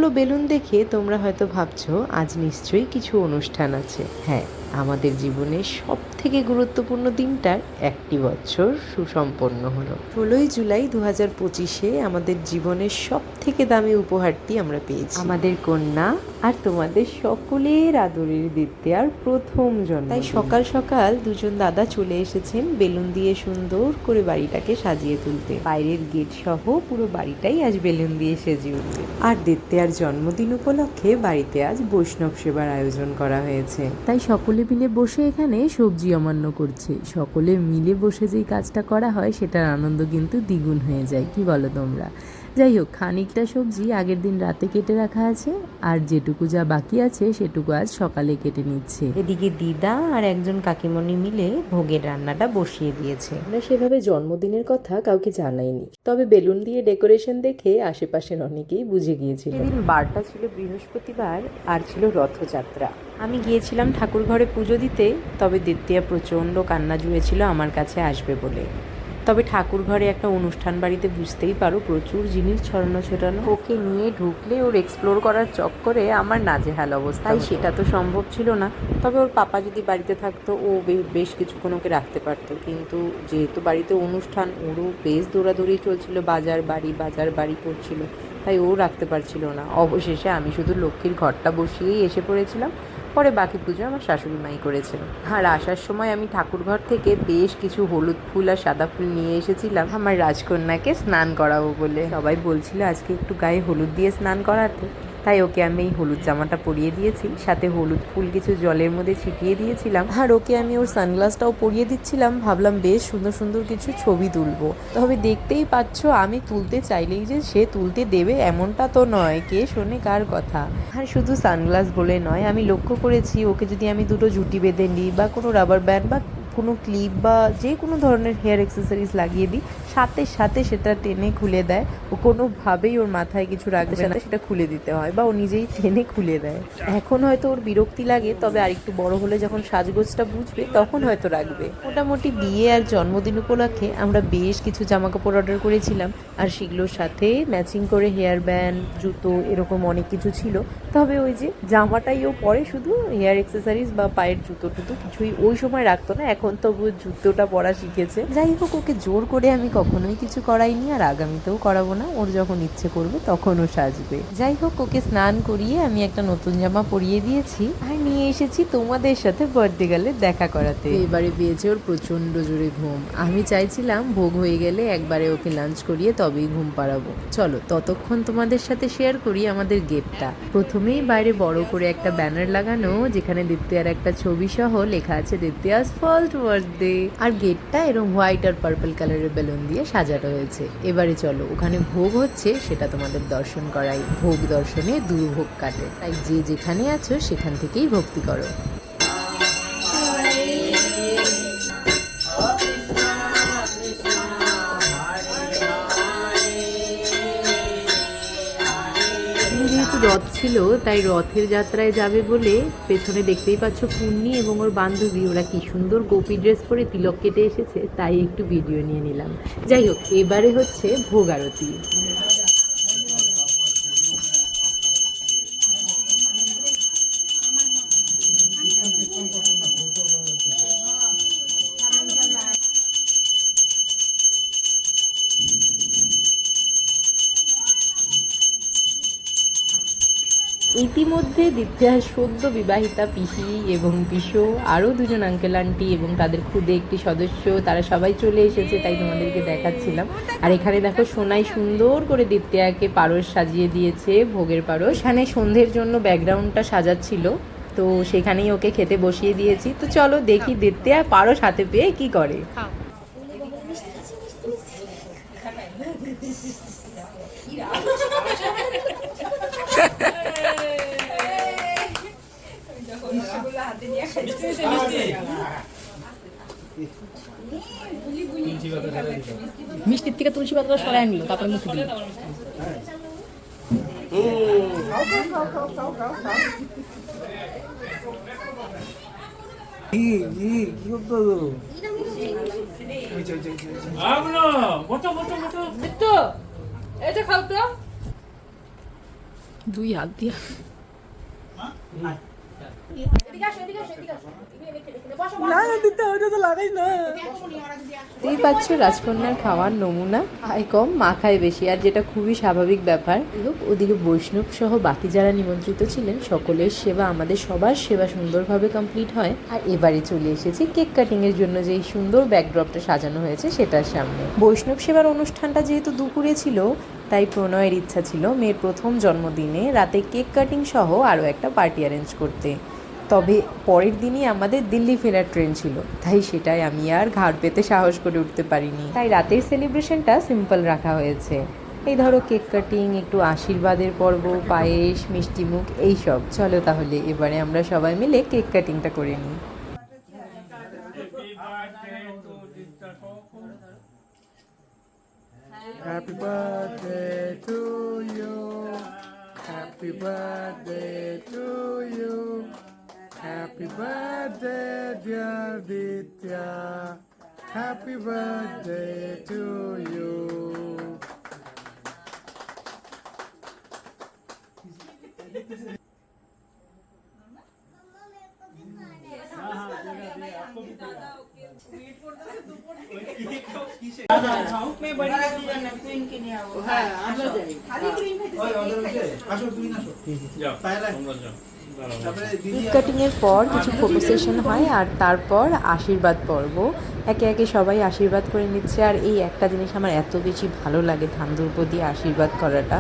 এতগুলো বেলুন দেখে তোমরা হয়তো ভাবছো আজ নিশ্চয়ই কিছু অনুষ্ঠান আছে। হ্যাঁ, আমাদের জীবনের সব থেকে গুরুত্বপূর্ণ দিনটার একটি বছর সুসম্পন্ন হলো। 16ই জুলাই 2025-এ আমাদের জীবনের সব থেকে দামি উপহারটি আমরা পেয়েছি, আমাদের কন্যা আর তোমাদের সকলের আদরের দিত্যার প্রথম জন্ম। তাই সকাল সকাল দুজন দাদা চলে এসেছেন বেলুন দিয়ে সুন্দর করে বাড়িটাকে সাজিয়ে তুলতে। বাইরের গেট সহ পুরো বাড়িটাই আজ বেলুন দিয়ে সেজে উঠবে। আর দিত্যার জন্মদিন উপলক্ষে বাড়িতে আজ বৈষ্ণব সেবার আয়োজন করা হয়েছে। তাই সকলে মিলে বসে এখানে সবজি অমান্য করছে। সকলে মিলে বসে যেই কাজটা করা হয় সেটার আনন্দ কিন্তু দ্বিগুণ হয়ে যায়, কি বলো তোমরা? যাই হোক, খানিকটা সবজি আগের দিন রাতে কেটে রাখা আছে, আর যেটুকু যা বাকি আছে সেটুকু আজ সকালে কেটে নিচ্ছে। এদিকে দিদা আর একজন কাকিমণি মিলে ভোগের রান্নাটা বসিয়ে দিয়েছে। আমরা সেভাবে জন্মদিনের কথা কাউকে জানাইনি, তবে বেলুন দিয়ে ডেকোরেশন দেখে আশেপাশের অনেকেই বুঝে গিয়েছিল। সেদিন বারটা ছিল বৃহস্পতিবার আর ছিল রথযাত্রা। আমি গিয়েছিলাম ঠাকুর ঘরে পুজো দিতে, তবে দিত্যা প্রচণ্ড কান্না জুড়েছিল আমার কাছে আসবে বলে। তবে ঠাকুর ঘরে একটা অনুষ্ঠান বাড়িতে বুঝতেই পারো প্রচুর জিনিস ছড়ানো ছোটানো, ওকে নিয়ে ঢুকলে ওর এক্সপ্লোর করার চক্করে আমার নাজেহাল অবস্থা। তাই সেটা তো সম্ভব ছিল না। তবে ওর পাপা যদি বাড়িতে থাকতো ও বেশ কিছুক্ষণ ওকে রাখতে পারতো, কিন্তু যেহেতু বাড়িতে অনুষ্ঠান, ওরও বেশ দৌড়াদৌড়ি চলছিল, বাজার বাড়ি করছিল, তাই ও রাখতে পারছিল না। অবশেষে আমি শুধু লক্ষ্মীর ঘরটা বসিয়েই এসে পড়েছিলাম। পরে বাকি পুজো আমার শাশুড়ি মাই করেছিল। আর আসার সময় আমি ঠাকুর ঘর থেকে বেশ কিছু হলুদ ফুল আর সাদা ফুল নিয়ে এসেছিলাম আমার রাজকন্যাকে স্নান করাবো বলে। সবাই বলছিল আজকে একটু গায়ে হলুদ দিয়ে স্নান করাতে, তাই ওকে আমি এই হলুদ জামাটা পরিয়ে দিয়েছি, সাথে হলুদ ফুল কিছু জলের মধ্যে ছিটিয়ে দিয়েছিলাম। আর ওকে আমি ওর সানগ্লাসটাও পরিয়ে দিচ্ছিলাম, ভাবলাম বেশ সুন্দর সুন্দর কিছু ছবি তুলবো। তবে দেখতেই পাচ্ছ আমি তুলতে চাইলেই যে সে তুলতে দেবে এমনটা তো নয়, কে শোনে কার কথা। আর শুধু সানগ্লাস বলে নয়, আমি লক্ষ্য করেছি ওকে যদি আমি দুটো জুটি বেঁধে নিই বা কোনো রাবার ব্যান্ড বা কোনো ক্লিপ বা যে কোনো ধরনের হেয়ার অ্যাক্সেসরিজ লাগিয়ে দিই, সাথে সাথে সেটা টেনে খুলে দেয়। ও কোনোভাবেই ওর মাথায় কিছু রাখবে না, সেটা খুলে দিতে হয় বা ও নিজেই টেনে খুলে দেয়। এখন হয়তো ওর বিরক্তি লাগে, তবে আরেকটু বড় হলে যখন সাজগোজটা বুঝবে তখন হয়তো রাখবে। মোটামুটি বিয়ে আর জন্মদিন উপলক্ষে আমরা বেশ কিছু জামাকাপড় অর্ডার করেছিলাম, আর সেগুলোর সাথে ম্যাচিং করে হেয়ার ব্যান্ড, জুতো, এরকম অনেক কিছু ছিল। তবে ওই যে জামাটাই ও পরে, শুধু হেয়ার অ্যাক্সেসরিজ বা পায়ের জুতো টুতো কিছুই ওই সময় রাখতো না, এখন তবু জুতোটা পরা শিখেছে। যাই হোক, ওকে জোর করে আমি কখনোই কিছু করাইনি, আর আগামীতেও করাবো না। ওর যখন ইচ্ছে করবে তখন ও সাজবে। যাই হোক, ওকে স্নান করিয়ে আমি একটা নতুন জামা পরিয়ে দিয়েছি আর নিয়ে এসেছি তোমাদের সাথে বার্থডে গার্লের দেখা করাতে। এবারে পেয়েছে ওর প্রচণ্ড জোরে ঘুম। আমি চাইছিলাম ভোগ হয়ে গেলে একবারে ওকে লাঞ্চ করিয়ে তবেই ঘুম পাড়াবো। চলো ততক্ষণ তোমাদের সাথে শেয়ার করি আমাদের গেটটা। প্রথমেই বাইরে বড় করে একটা ব্যানার লাগানো, যেখানে দিত্যার একটা ছবি সহ লেখা আছে দিত্যাস ফার্স্ট বার্থডে। আর গেটটা এরকম হোয়াইট আর পার্পল কালারের বেলুন দিয়ে সাজানো হয়েছে। এবারে চলো ওখানে ভোগ হচ্ছে সেটা তোমাদের দর্শন করাই। ভোগ দর্শনে দুর্ভোগ কাটে, তাই যে যেখানে আছো সেখান থেকেই ভক্তি করো। যেহেতু রথ ছিল তাই রথের যাত্রায় যাবে বলে পেছনে দেখতেই পাচ্ছ পূর্ণি এবং ওর বান্ধবী, ওরা কি সুন্দর গোপী ড্রেস পরে তিলক কেটে এসেছে, তাই একটু ভিডিও নিয়ে নিলাম। যাই হোক, এবারে হচ্ছে ভোগ আরতি। ইতিমধ্যে দিত্যার সদ্য বিবাহিতা পিসি এবং পিসো, আরও দুজন আঙ্কেল আন্টি এবং তাদের খুদে একটি সদস্য, তারা সবাই চলে এসেছে, তাই তোমাদেরকে দেখাচ্ছিলাম। আর এখানে দেখো সোনাই সুন্দর করে দিত্যাকে পারস সাজিয়ে দিয়েছে, ভোগের পারস। এখানে সন্ধ্যের জন্য ব্যাকগ্রাউন্ডটা সাজাচ্ছিল, তো সেখানেই ওকে খেতে বসিয়ে দিয়েছি। তো চলো দেখি দিত্যা পারস হাতে পেয়ে কি করে। মিষ্টির থেকে তুলসী পাতা সরাই আনলো, তারপরে মুখে দিল। দুই হাত দিয়া এই পাচ্ছ রাজকন্যার খাওয়ার নমুনা, খায় কম মাখায় বেশি, আর যেটা খুবই স্বাভাবিক ব্যাপার। হোক, ওদিকে বৈষ্ণব সহ বাকি যারা নিমন্ত্রিত ছিলেন সকলের সেবা, আমাদের সবার সেবা সুন্দরভাবে কমপ্লিট হয়। আর এবারে চলে এসেছি কেক কাটিং এর জন্য, যেই সুন্দর ব্যাকড্রপটা সাজানো হয়েছে সেটার সামনে। বৈষ্ণব সেবার অনুষ্ঠানটা যেহেতু দুপুরে ছিল, তাই প্রণয়ের ইচ্ছা ছিল মেয়ের প্রথম জন্মদিনে রাতে কেক কাটিং সহ আরও একটা পার্টি অ্যারেঞ্জ করতে। তবে পরের দিনই আমাদের দিল্লি ফেরার ট্রেন ছিল, তাই সেটাই আমি আর ঘাড় পেতে সাহস করে উঠতে পারিনি। তাই রাতের সেলিব্রেশনটা সিম্পল রাখা হয়েছে। এই ধরো কেক কাটিং, একটু আশীর্বাদের পর্ব, পায়েস, মিষ্টিমুখ, এইসব। চলো তাহলে এবারে আমরা সবাই মিলে কেক কাটিংটা করে নিই। Happy birthday to you. Happy birthday to you. Happy birthday, dear Ditya. Happy birthday to you. Cake কাটিংয়ের পর কিছু ফটো সেশন হয়, আর তারপর আশীর্বাদ পর্ব। একে একে সবাই আশীর্বাদ করে নিচ্ছে। আর এই একটা জিনিস আমার এত বেশি ভালো লাগে, ধামধূর্প দিয়ে আশীর্বাদ করাটা।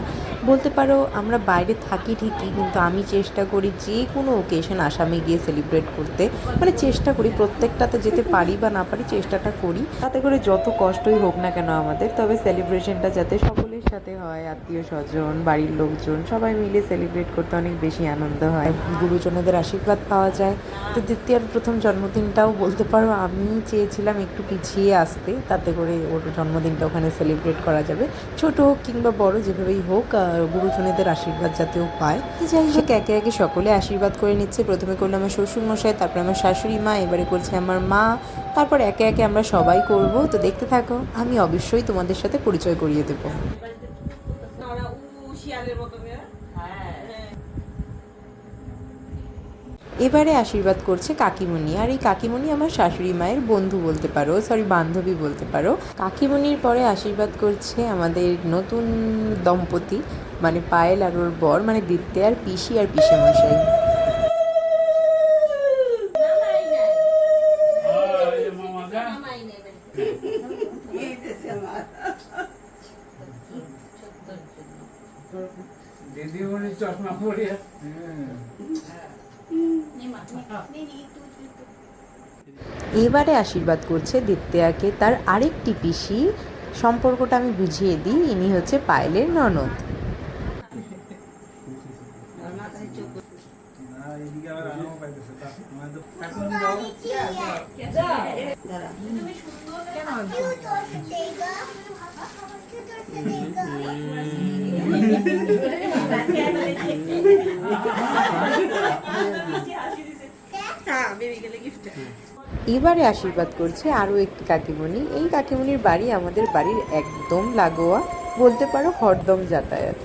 বলতে পারো আমরা বাইরে থাকি ঠিকই, কিন্তু আমি চেষ্টা করি যে কোনো ওকেশন আসামে গিয়ে সেলিব্রেট করতে। মানে চেষ্টা করি, প্রত্যেকটাতে যেতে পারি বা না পারি চেষ্টাটা করি, তাতে করে যত কষ্টই হোক না কেন আমাদের, তবে সেলিব্রেশনটা যাতে সকলের সাথে হয়, আত্মীয় স্বজন, বাড়ির লোকজন সবাই মিলে সেলিব্রেট করতে অনেক বেশি আনন্দ হয়। গুরুজনদের আশীর্বাদ পাওয়া যায়। তো দ্বিতীয়ার প্রথম জন্মদিনটাও বলতে পারো আমি চেয়েছিলাম একটু পিছিয়ে আসতে, তাতে করে ওর জন্মদিনটা ওখানে সেলিব্রেট করা যাবে। ছোট হোক কিংবা বড়, যেভাবেই হোক গুরুজনদের আশীর্বাদ যাতেও পায়। যাই হোক, একে একে সকলে আশীর্বাদ করে নিচ্ছে। প্রথমে করলো আমার শ্বশুরমশাই, তারপরে আমার শাশুড়ি মা, এবারে করছে আমার মা, তারপর একে একে আমরা সবাই করব। তো দেখতে থাকো, আমি অবশ্যই তোমাদের সাথে পরিচয় করিয়ে দেবো। এবারে আশীর্বাদ করছে কাকিমণি, আর এই কাকিমণি আমার শাশুড়ি মায়ের বন্ধু বলতে পারো, সরি বান্ধবী বলতে পারো। কাকিমণির পরে আশীর্বাদ করছে আমাদের নতুন দম্পতি, মানে পায়েল আর ওর বর, মানে দিতে আর পিসি আর পিসেমশাই। দিদিমণি চশমা পরিয়া এবারে আশীর্বাদ করছে দিত্যাকে তার আরেকটি পিসি। সম্পর্কটা আমি বুঝিয়ে দিই, ইনি হচ্ছে পায়েলের ননদ। এবারে আশীর্বাদ করছে আরও একটি কাকিমণি। এই কাকিমণির বাড়ি আমাদের বাড়ির একদম লাগোয়া, বলতে পারো হরদম যাতায়াত।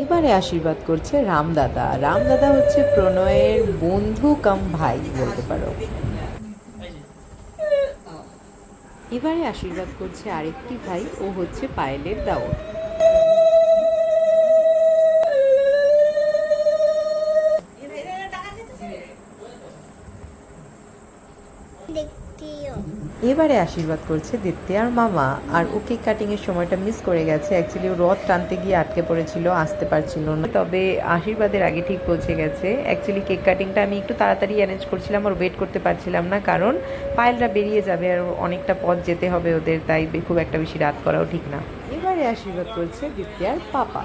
এবারে আশীর্বাদ করছে রামদাদা। রামদাদা হচ্ছে প্রণয়ের বন্ধু কাম ভাই বলতে পারো। এবারে আশীর্বাদ করছে আরেকটি ভাই, ও হচ্ছে পায়েলের দাওয়াত। এবারে আশীর্বাদ করছে দিত্যার মামা, আর ও কেক কাটিং এর সময়টা মিস করে গেছে। অ্যাকচুয়ালি ও রথ টানতে গিয়ে আটকে পড়েছিল, আসতে পারছিল না, তবে আশীর্বাদের আগে ঠিক পৌঁছে গেছে। অ্যাকচুয়ালি কেক কাটিংটা আমি একটু তাড়াতাড়ি অ্যারেঞ্জ করছিলাম, আর ওয়েট করতে পারছিলাম না, কারণ পায়েলরা বেরিয়ে যাবে আর অনেকটা পথ যেতে হবে ওদের, তাই খুব একটা বেশি রাত করাও ঠিক না। এবারে আশীর্বাদ করছে দিত্যার পাপা।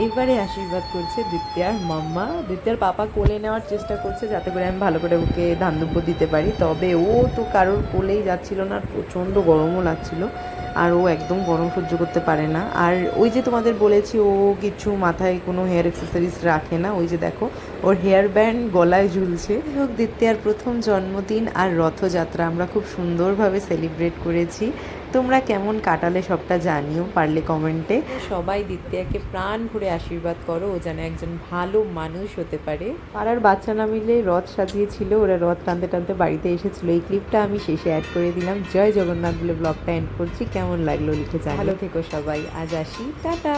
এবারে আশীর্বাদ করছে দিত্যার মাম্মা। দিত্যার পাপা কোলে নেওয়ার চেষ্টা করছে যাতে করে আমি ভালো করে ওকে ধান দুব্য দিতে পারি, তবে ও তো কারোর কোলেই যাচ্ছিল না, আর প্রচণ্ড গরমও লাগছিল, আর ও একদম গরম সহ্য করতে পারে না। আর ওই যে তোমাদের বলেছি ও কিছু মাথায় কোনো হেয়ার অ্যাক্সেসরিজ রাখে না, ওই যে দেখো ওর হেয়ার ব্যান্ড গলায় ঝুলছে। হোক, দিত্যার প্রথম জন্মদিন আর রথযাত্রা আমরা খুব সুন্দরভাবে সেলিব্রেট করেছি। তোমরা কেমন কাটালে সবটা জানিও পারলে কমেন্টে। সবাই দিত্যাকে প্রাণ ভরে আশীর্বাদ করো, ও যেন একজন ভালো মানুষ হতে পারে। পাড়ার বাচ্চারা মিলে রথ সাজিয়েছিল, ওরা রথ টানতে টানতে বাড়িতে এসেছিল। এই ক্লিপটা আমি শেষে অ্যাড করে দিলাম। জয় জগন্নাথ বলে ব্লগটা এন্ড করছি। কেমন লাগলো লিখে জানিও। ভালো থেকো সবাই, আজ আসি, টাটা।